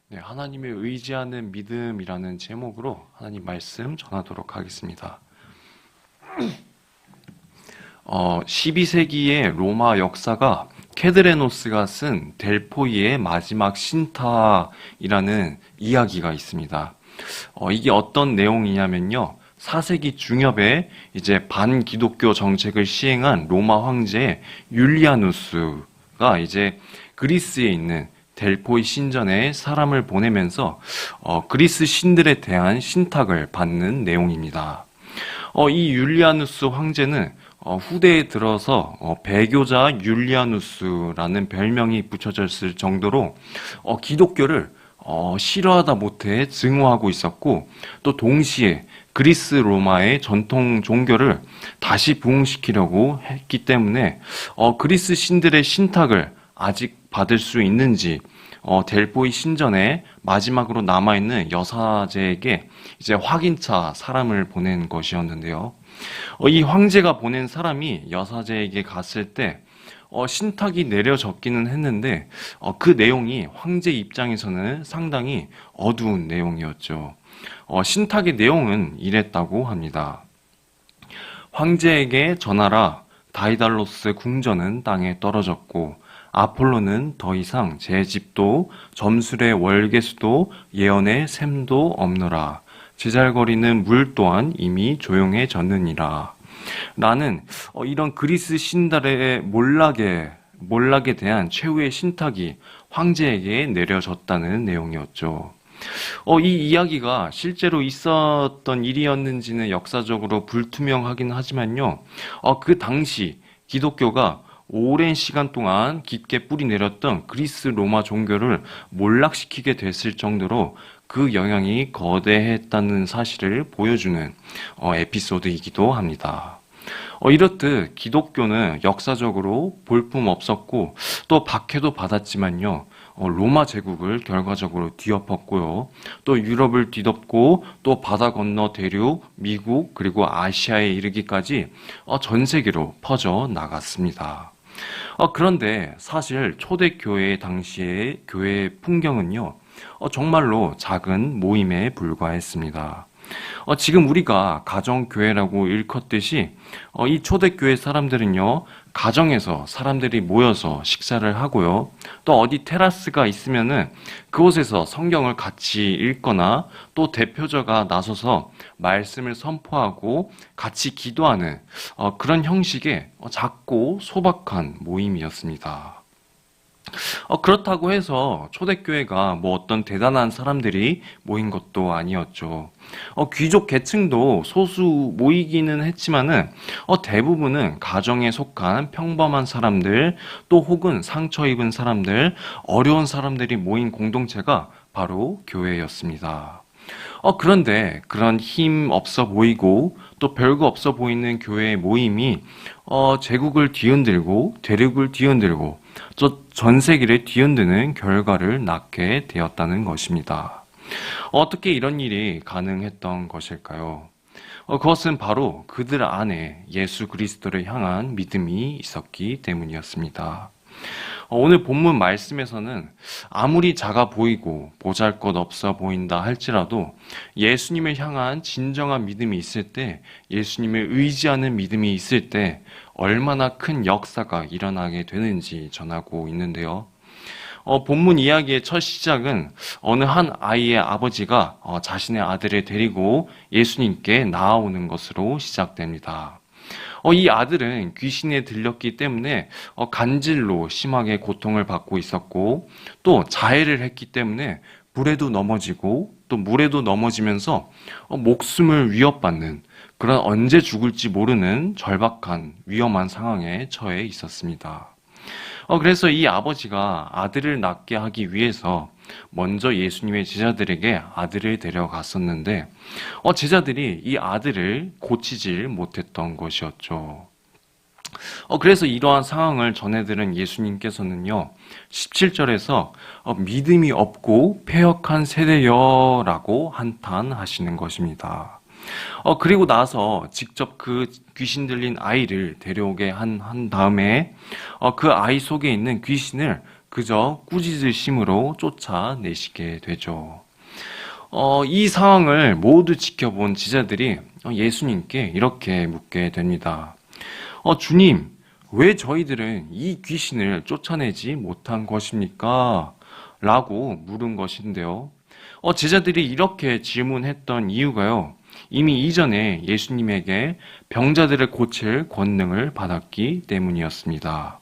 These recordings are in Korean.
네, 하나님을 의지하는 믿음이라는 제목으로 하나님 말씀 전하도록 하겠습니다. 12세기의 로마 역사가 케드레노스가 쓴 델포이의 마지막 신탁이라는 이야기가 있습니다. 이게 어떤 내용이냐면요. 4세기 중엽에 이제 반기독교 정책을 시행한 로마 황제 율리아누스가 이제 그리스에 있는 델포이 신전에 사람을 보내면서 그리스 신들에 대한 신탁을 받는 내용입니다. 이 율리아누스 황제는 후대에 들어서 배교자 율리아누스라는 별명이 붙여졌을 정도로 기독교를 싫어하다 못해 증오하고 있었고, 또 동시에 그리스 로마의 전통 종교를 다시 부흥시키려고 했기 때문에 그리스 신들의 신탁을 아직 받을 수 있는지 델포이 신전에 마지막으로 남아있는 여사제에게 이제 확인차 사람을 보낸 것이었는데요. 이 황제가 보낸 사람이 여사제에게 갔을 때 신탁이 내려졌기는 했는데 그 내용이 황제 입장에서는 상당히 어두운 내용이었죠. 신탁의 내용은 이랬다고 합니다. 황제에게 전하라. 다이달로스 궁전은 땅에 떨어졌고 아폴로는 더 이상 제 집도 점술의 월계수도 예언의 샘도 없노라. 제잘거리는 물 또한 이미 조용해졌느니라. 라는 이런 그리스 신들의 몰락에 대한 최후의 신탁이 황제에게 내려졌다는 내용이었죠. 이 이야기가 실제로 있었던 일이었는지는 역사적으로 불투명하긴 하지만요. 그 당시 기독교가 오랜 시간 동안 깊게 뿌리 내렸던 그리스 로마 종교를 몰락시키게 됐을 정도로 그 영향이 거대했다는 사실을 보여주는 에피소드이기도 합니다. 이렇듯 기독교는 역사적으로 볼품없었고 또 박해도 받았지만요. 로마 제국을 결과적으로 뒤엎었고요. 또 유럽을 뒤덮고 또 바다 건너 대륙, 미국 그리고 아시아에 이르기까지 전 세계로 퍼져 나갔습니다. 그런데 사실 초대교회 당시의 교회 풍경은요, 정말로 작은 모임에 불과했습니다. 지금 우리가 가정교회라고 일컫듯이 이 초대교회 사람들은요, 가정에서 사람들이 모여서 식사를 하고요. 또 어디 테라스가 있으면은 그곳에서 성경을 같이 읽거나 또 대표자가 나서서 말씀을 선포하고 같이 기도하는 그런 형식의 작고 소박한 모임이었습니다. 그렇다고 해서 초대교회가 뭐 어떤 대단한 사람들이 모인 것도 아니었죠. 귀족 계층도 소수 모이기는 했지만은 대부분은 가정에 속한 평범한 사람들, 또 혹은 상처 입은 사람들, 어려운 사람들이 모인 공동체가 바로 교회였습니다. 그런데 그런 힘 없어 보이고 또 별거 없어 보이는 교회의 모임이 제국을 뒤흔들고 대륙을 뒤흔들고 또 전 세계를 뒤흔드는 결과를 낳게 되었다는 것입니다. 어떻게 이런 일이 가능했던 것일까요? 그것은 바로 그들 안에 예수 그리스도를 향한 믿음이 있었기 때문이었습니다. 오늘 본문 말씀에서는 아무리 작아 보이고 보잘것없어 보인다 할지라도 예수님을 향한 진정한 믿음이 있을 때, 예수님을 의지하는 믿음이 있을 때 얼마나 큰 역사가 일어나게 되는지 전하고 있는데요. 본문 이야기의 첫 시작은 어느 한 아이의 아버지가 자신의 아들을 데리고 예수님께 나아오는 것으로 시작됩니다. 이 아들은 귀신에 들렸기 때문에 간질로 심하게 고통을 받고 있었고, 또 자해를 했기 때문에 불에도 넘어지고 또 물에도 넘어지면서 목숨을 위협받는 그런 언제 죽을지 모르는 절박한 위험한 상황에 처해 있었습니다. 그래서 이 아버지가 아들을 낳게 하기 위해서 먼저 예수님의 제자들에게 아들을 데려갔었는데 제자들이 이 아들을 고치질 못했던 것이었죠. 그래서 이러한 상황을 전해들은 예수님께서는요, 17절에서 믿음이 없고 패역한 세대여라고 한탄하시는 것입니다. 그리고 나서 직접 그 귀신 들린 아이를 데려오게 한 다음에 그 아이 속에 있는 귀신을 그저 꾸짖으심으로 쫓아내시게 되죠. 이 상황을 모두 지켜본 제자들이 예수님께 이렇게 묻게 됩니다. 주님, 왜 저희들은 이 귀신을 쫓아내지 못한 것입니까? 라고 물은 것인데요. 제자들이 이렇게 질문했던 이유가요. 이미 이전에 예수님에게 병자들을 고칠 권능을 받았기 때문이었습니다.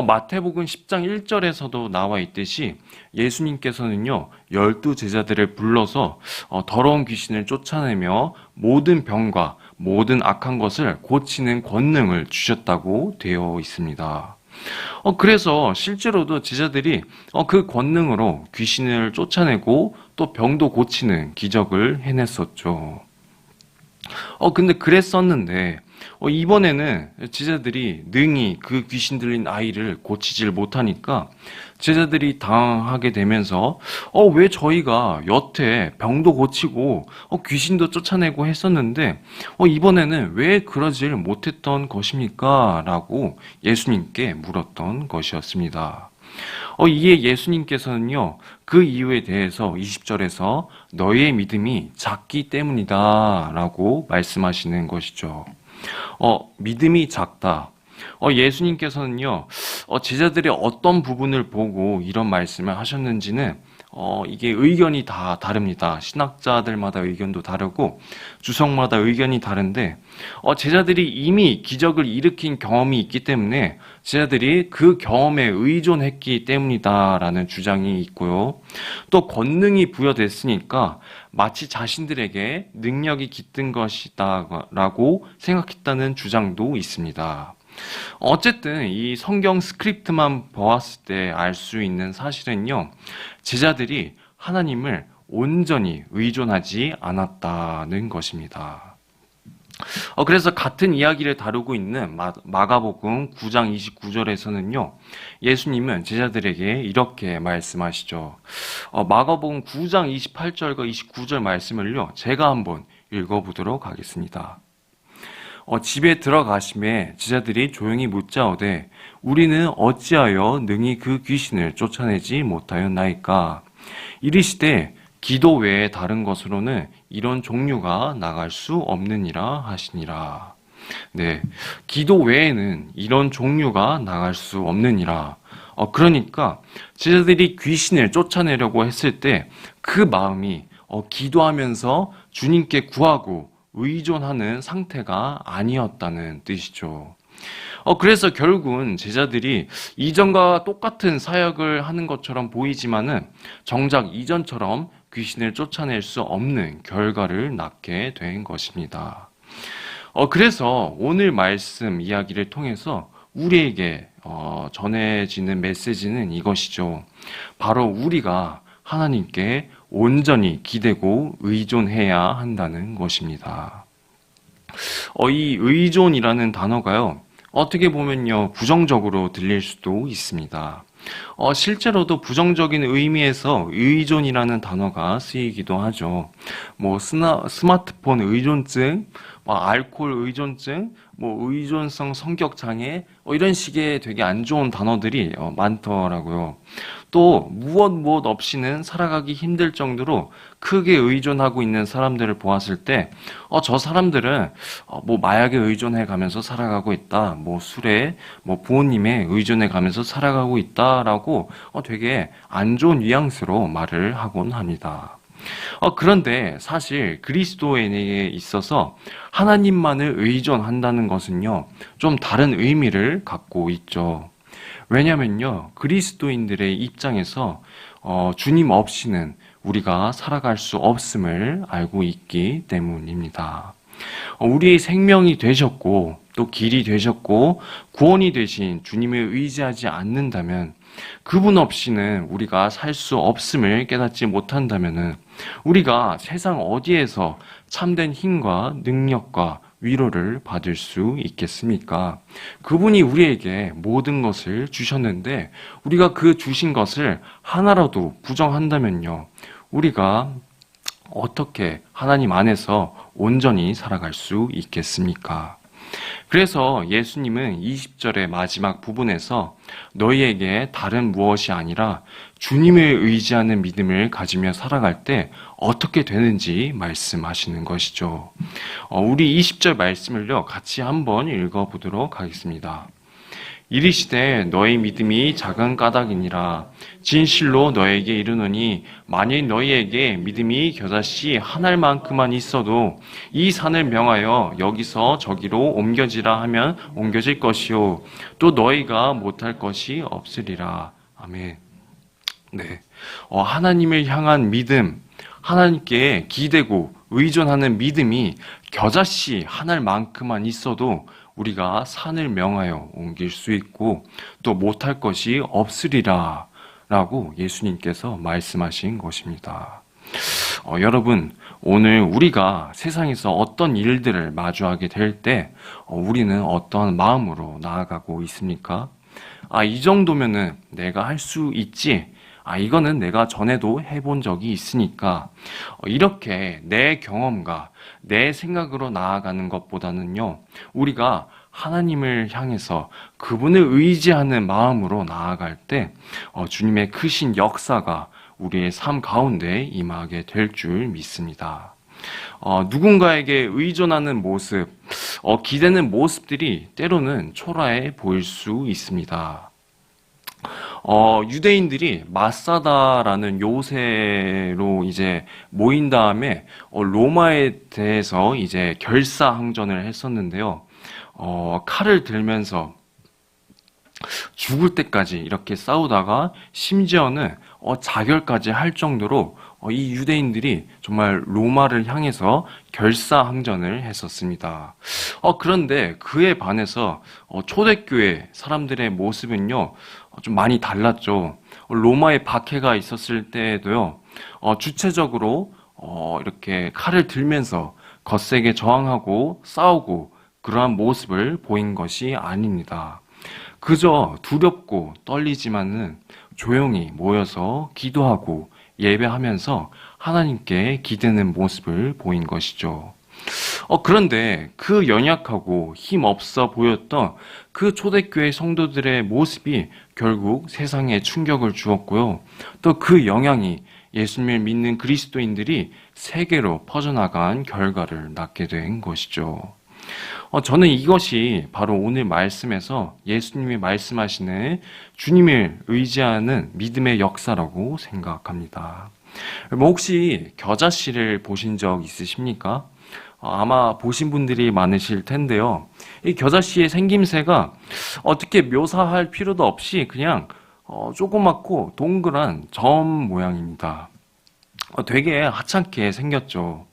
마태복음 10장 1절에서도 나와 있듯이 예수님께서는요, 12 제자들을 불러서 더러운 귀신을 쫓아내며 모든 병과 모든 악한 것을 고치는 권능을 주셨다고 되어 있습니다. 그래서 실제로도 제자들이 그 권능으로 귀신을 쫓아내고 또 병도 고치는 기적을 해냈었죠. 근데 그랬었는데, 이번에는 제자들이 능히 그 귀신 들린 아이를 고치질 못하니까 제자들이 당하게 되면서, 왜 저희가 여태 병도 고치고, 귀신도 쫓아내고 했었는데, 이번에는 왜 그러질 못했던 것입니까? 라고 예수님께 물었던 것이었습니다. 이에 예수님께서는요, 그 이유에 대해서 20절에서 너희의 믿음이 작기 때문이다 라고 말씀하시는 것이죠. 믿음이 작다. 예수님께서는요, 제자들이 어떤 부분을 보고 이런 말씀을 하셨는지는 이게 의견이 다 다릅니다. 신학자들마다 의견도 다르고 주석마다 의견이 다른데 제자들이 이미 기적을 일으킨 경험이 있기 때문에 제자들이 그 경험에 의존했기 때문이다라는 주장이 있고요. 또 권능이 부여됐으니까 마치 자신들에게 능력이 깃든 것이다라고 생각했다는 주장도 있습니다. 어쨌든 이 성경 스크립트만 보았을 때 알 수 있는 사실은요, 제자들이 하나님을 온전히 의존하지 않았다는 것입니다. 그래서 같은 이야기를 다루고 있는 마가복음 9장 29절에서는요, 예수님은 제자들에게 이렇게 말씀하시죠. 마가복음 9장 28절과 29절 말씀을요, 제가 한번 읽어보도록 하겠습니다. 집에 들어가심에 제자들이 조용히 묻자오되 우리는 어찌하여 능히 그 귀신을 쫓아내지 못하였나이까? 이르시되 기도 외에 다른 것으로는 이런 종류가 나갈 수 없느니라 하시니라. 네, 기도 외에는 이런 종류가 나갈 수 없느니라. 그러니까 제자들이 귀신을 쫓아내려고 했을 때 그 마음이 기도하면서 주님께 구하고 의존하는 상태가 아니었다는 뜻이죠. 그래서 결국은 제자들이 이전과 똑같은 사역을 하는 것처럼 보이지만은 정작 이전처럼 귀신을 쫓아낼 수 없는 결과를 낳게 된 것입니다. 그래서 오늘 말씀 이야기를 통해서 우리에게 전해지는 메시지는 이것이죠. 바로 우리가 하나님께 온전히 기대고 의존해야 한다는 것입니다. 이 의존이라는 단어가요, 어떻게 보면요, 부정적으로 들릴 수도 있습니다. 실제로도 부정적인 의미에서 의존이라는 단어가 쓰이기도 하죠. 스마트폰 의존증, 알코올 의존증, 의존성 성격 장애, 이런 식의 되게 안 좋은 단어들이 많더라고요. 또 무엇 없이는 살아가기 힘들 정도로 크게 의존하고 있는 사람들을 보았을 때 저 사람들은 마약에 의존해 가면서 살아가고 있다, 술에 부모님에 의존해 가면서 살아가고 있다라고 되게 안 좋은 뉘앙스로 말을 하곤 합니다. 그런데 사실 그리스도인에게 있어서 하나님만을 의존한다는 것은요, 좀 다른 의미를 갖고 있죠. 왜냐면요, 그리스도인들의 입장에서 주님 없이는 우리가 살아갈 수 없음을 알고 있기 때문입니다. 우리의 생명이 되셨고 또 길이 되셨고 구원이 되신 주님을 의지하지 않는다면, 그분 없이는 우리가 살 수 없음을 깨닫지 못한다면 우리가 세상 어디에서 참된 힘과 능력과 위로를 받을 수 있겠습니까? 그분이 우리에게 모든 것을 주셨는데 우리가 그 주신 것을 하나라도 부정한다면요, 우리가 어떻게 하나님 안에서 온전히 살아갈 수 있겠습니까? 그래서 예수님은 20절의 마지막 부분에서 너희에게 다른 무엇이 아니라 주님을 의지하는 믿음을 가지며 살아갈 때 어떻게 되는지 말씀하시는 것이죠. 우리 20절 말씀을요, 같이 한번 읽어보도록 하겠습니다. 이르시되 너희 믿음이 작은 까닭이니라. 진실로 너에게 이르노니 만일 너희에게 믿음이 겨자씨 한 알만큼만 있어도 이 산을 명하여 여기서 저기로 옮겨지라 하면 옮겨질 것이요 또 너희가 못할 것이 없으리라. 아멘. 네, 하나님을 향한 믿음, 하나님께 기대고 의존하는 믿음이 겨자씨 한 알만큼만 있어도 우리가 산을 명하여 옮길 수 있고 또 못할 것이 없으리라 라고 예수님께서 말씀하신 것입니다. 여러분, 오늘 우리가 세상에서 어떤 일들을 마주하게 될 때 우리는 어떠한 마음으로 나아가고 있습니까? 이 정도면은 내가 할 수 있지. 이거는 내가 전에도 해본 적이 있으니까 이렇게 내 경험과 내 생각으로 나아가는 것보다는요, 우리가 하나님을 향해서 그분을 의지하는 마음으로 나아갈 때 주님의 크신 역사가 우리의 삶 가운데 임하게 될 줄 믿습니다. 누군가에게 의존하는 모습, 기대는 모습들이 때로는 초라해 보일 수 있습니다. 유대인들이 마사다라는 요새로 이제 모인 다음에 로마에 대해서 이제 결사항전을 했었는데요. 칼을 들면서 죽을 때까지 이렇게 싸우다가 심지어는 자결까지 할 정도로 이 유대인들이 정말 로마를 향해서 결사항전을 했었습니다. 그런데 그에 반해서 초대교회 사람들의 모습은요, 좀 많이 달랐죠. 로마의 박해가 있었을 때에도요, 주체적으로 이렇게 칼을 들면서 거세게 저항하고 싸우고 그러한 모습을 보인 것이 아닙니다. 그저 두렵고 떨리지만은 조용히 모여서 기도하고 예배하면서 하나님께 기대는 모습을 보인 것이죠. 그런데 그 연약하고 힘없어 보였던 그 초대교회 성도들의 모습이 결국 세상에 충격을 주었고요. 또 그 영향이 예수님을 믿는 그리스도인들이 세계로 퍼져나간 결과를 낳게 된 것이죠. 저는 이것이 바로 오늘 말씀에서 예수님이 말씀하시는 주님을 의지하는 믿음의 역사라고 생각합니다. 혹시 겨자씨를 보신 적 있으십니까? 아마 보신 분들이 많으실 텐데요. 이 겨자씨의 생김새가 어떻게 묘사할 필요도 없이 그냥 조그맣고 동그란 점 모양입니다. 되게 하찮게 생겼죠.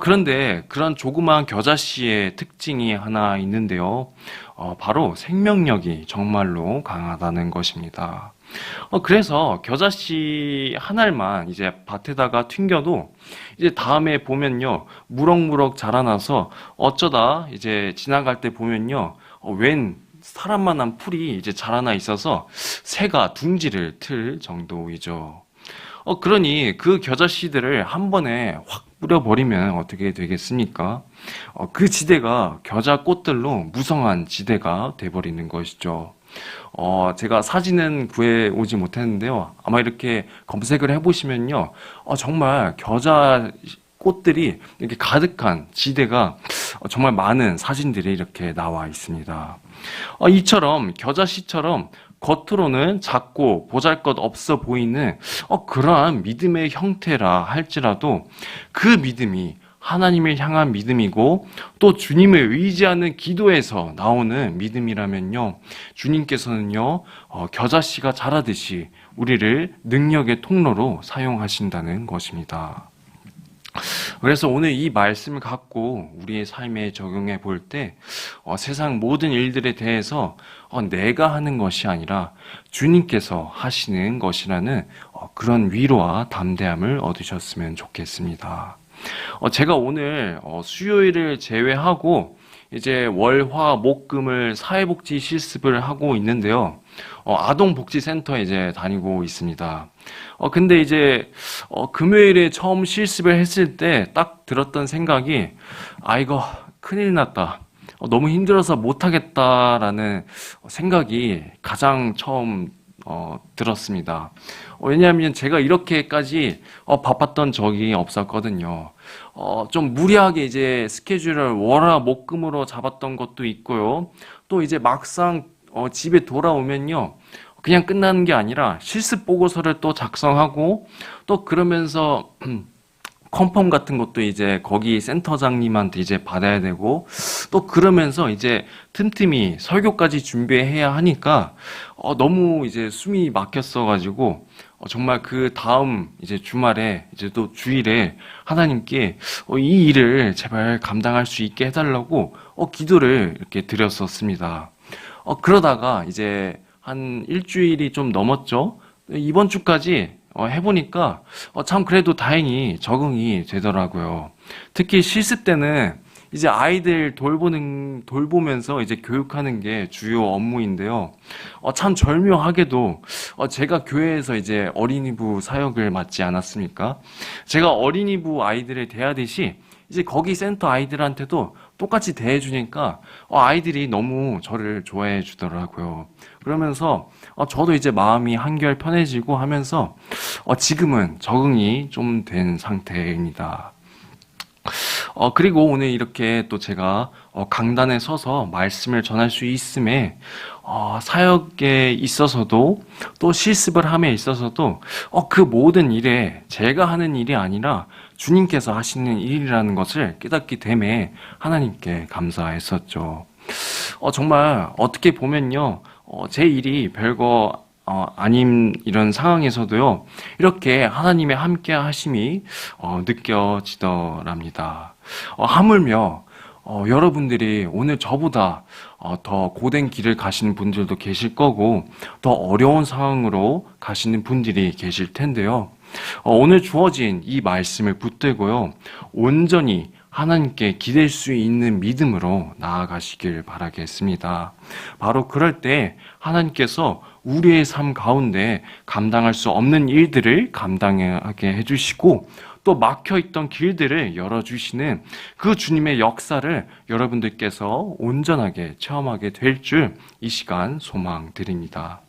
그런데 그런 조그마한 겨자씨의 특징이 하나 있는데요. 바로 생명력이 정말로 강하다는 것입니다. 그래서 겨자씨 한 알만 이제 밭에다가 튕겨도 이제 다음에 보면요, 무럭무럭 자라나서 어쩌다 이제 지나갈 때 보면요, 웬 사람만한 풀이 이제 자라나 있어서 새가 둥지를 틀 정도이죠. 그러니 그 겨자씨들을 한 번에 확 뿌려버리면 어떻게 되겠습니까? 그 지대가 겨자 꽃들로 무성한 지대가 돼버리는 것이죠. 제가 사진은 구해오지 못했는데요. 아마 이렇게 검색을 해보시면요. 정말 겨자 꽃들이 이렇게 가득한 지대가 정말 많은 사진들이 이렇게 나와 있습니다. 이처럼 겨자씨처럼 겉으로는 작고 보잘것없어 보이는 그러한 믿음의 형태라 할지라도 그 믿음이 하나님을 향한 믿음이고 또 주님을 의지하는 기도에서 나오는 믿음이라면요, 주님께서는요, 겨자씨가 자라듯이 우리를 능력의 통로로 사용하신다는 것입니다. 그래서 오늘 이 말씀을 갖고 우리의 삶에 적용해 볼 때 세상 모든 일들에 대해서 내가 하는 것이 아니라 주님께서 하시는 것이라는 그런 위로와 담대함을 얻으셨으면 좋겠습니다. 제가 오늘 수요일을 제외하고 이제 월, 화, 목, 금을 사회복지 실습을 하고 있는데요. 아동복지센터에 이제 다니고 있습니다. 근데 이제 금요일에 처음 실습을 했을 때 딱 들었던 생각이 이거 큰일 났다. 너무 힘들어서 못하겠다라는 생각이 가장 처음 들었습니다. 왜냐하면 제가 이렇게까지 바빴던 적이 없었거든요. 좀 무리하게 이제 스케줄을 월화 목금으로 잡았던 것도 있고요. 또 이제 막상 집에 돌아오면요. 그냥 끝나는 게 아니라 실습 보고서를 또 작성하고 또 그러면서 컨펌 같은 것도 이제 거기 센터장님한테 이제 받아야 되고 또 그러면서 이제 틈틈이 설교까지 준비해야 하니까 너무 이제 숨이 막혔어가지고 정말 그 다음 이제 주말에 이제 또 주일에 하나님께 이 일을 제발 감당할 수 있게 해달라고 기도를 이렇게 드렸었습니다. 그러다가 이제 한 일주일이 좀 넘었죠. 이번 주까지 해보니까 참 그래도 다행히 적응이 되더라고요. 특히 실습 때는 이제 아이들 돌보면서 이제 교육하는 게 주요 업무인데요. 참 절묘하게도 제가 교회에서 이제 어린이부 사역을 맡지 않았습니까? 제가 어린이부 아이들을 대하듯이 이제 거기 센터 아이들한테도 똑같이 대해주니까 아이들이 너무 저를 좋아해 주더라고요. 그러면서 저도 이제 마음이 한결 편해지고 하면서 지금은 적응이 좀 된 상태입니다. 그리고 오늘 이렇게 또 제가 강단에 서서 말씀을 전할 수 있음에 사역에 있어서도 또 실습을 함에 있어서도 그 모든 일에 제가 하는 일이 아니라 주님께서 하시는 일이라는 것을 깨닫게 됨에 하나님께 감사했었죠. 정말 어떻게 보면요, 제 일이 별거 아닌 이런 상황에서도요, 이렇게 하나님의 함께 하심이 느껴지더랍니다. 하물며 여러분들이 오늘 저보다 더 고된 길을 가시는 분들도 계실 거고 더 어려운 상황으로 가시는 분들이 계실 텐데요. 오늘 주어진 이 말씀을 붙들고요, 온전히 하나님께 기댈 수 있는 믿음으로 나아가시길 바라겠습니다. 바로 그럴 때 하나님께서 우리의 삶 가운데 감당할 수 없는 일들을 감당하게 해주시고 또 막혀있던 길들을 열어주시는 그 주님의 역사를 여러분들께서 온전하게 체험하게 될 줄 이 시간 소망드립니다.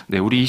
네, 우리